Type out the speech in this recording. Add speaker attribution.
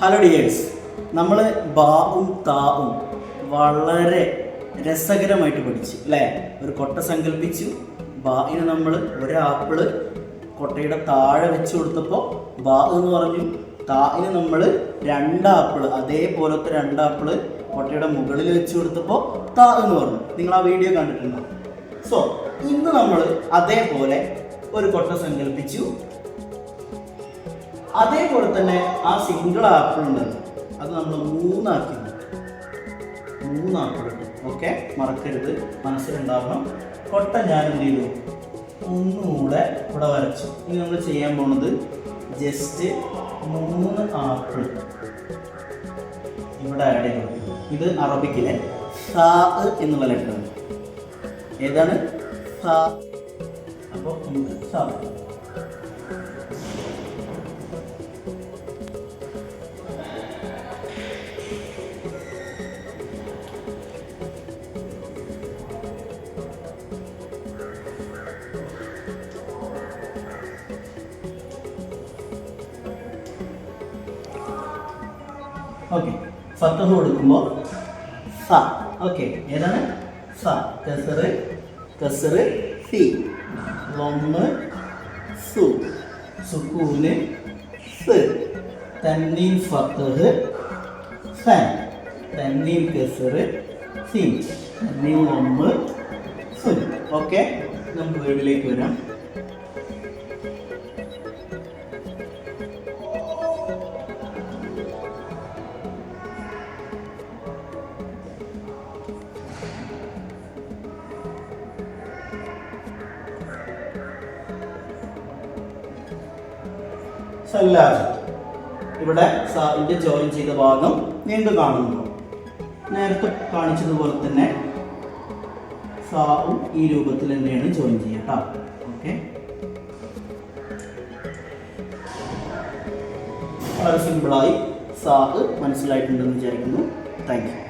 Speaker 1: Hello dears, നമ്മൾ ബാവും താവും വളരെ രസകരമായിട്ട് പഠിച്ചു അല്ലേ. ഒരു കൊട്ട സങ്കല്പിച്ചു. ബായിന് നമ്മൾ ഒരു ആപ്പിള് കൊട്ടയുടെ താഴെ വെച്ച് കൊടുത്തപ്പോൾ ബാ എന്ന് പറഞ്ഞു. തായിന് നമ്മൾ രണ്ടാപ്പിള്, അതേപോലത്തെ രണ്ടാപ്പിള് കൊട്ടയുടെ മുകളിൽ വെച്ച് കൊടുത്തപ്പോൾ താ എന്ന് പറഞ്ഞു. നിങ്ങൾ ആ വീഡിയോ കണ്ടിട്ടുണ്ടോ? സോ ഇന്ന് നമ്മൾ അതേപോലെ ഒരു കൊട്ട സങ്കല്പിച്ചു. അതേപോലെ തന്നെ ആ സിംഗിൾ ആപ്പിൾ ഉണ്ടല്ലോ, അത് നമ്മൾ മൂന്നാപ്പിൾ ഇട്ടു. ഓക്കെ, മറക്കരുത്, മനസ്സിലുണ്ടാവണം. കൊട്ട ഞാൻ എന്ത് ചെയ്തു, ഒന്നുകൂടെ ഇവിടെ വരച്ചു. ഇനി നമ്മൾ ചെയ്യാൻ പോണത് ജസ്റ്റ് 3 ആപ്പിൾ ഇവിടെ ആഡ് ചെയ്ത് കൊടുക്കും. ഇത് അറബിക്കിലെ സാ എന്നുള്ള ലെറ്ററാണ്. ഏതാണ്? സാ. അപ്പോൾ നമുക്ക് സാ. ഓക്കെ, ഫത്തഹ് കൊടുക്കുമ്പോൾ സ. ഓക്കെ, ഏതാണ്? സ. കസറ് സി. ലൊമ്മ് സു. സുക്കൂന് സ്. തൻവീൻ ഫത്തഹ് സൻ. തൻവീൻ കസറ് സിൻ. തൻവീൻ ലൊമ്മ് സുൻ. ഓക്കെ, നമുക്ക് വീട്ടിലേക്ക് വരാം. സല്ലാജ്. ഇവിടെ സാറിൻ്റെ ജോയിൻ ചെയ്ത ഭാഗം വീണ്ടും കാണുന്നു. നേരത്തെ കാണിച്ചതുപോലെ തന്നെ സാവും ഈ രൂപത്തിൽ തന്നെയാണ് ജോയിൻ ചെയ്യുക. ഓക്കെ, വളരെ സിമ്പിളായി സാ മനസ്സിലായിട്ടുണ്ടെന്ന് വിചാരിക്കുന്നു. Thank you.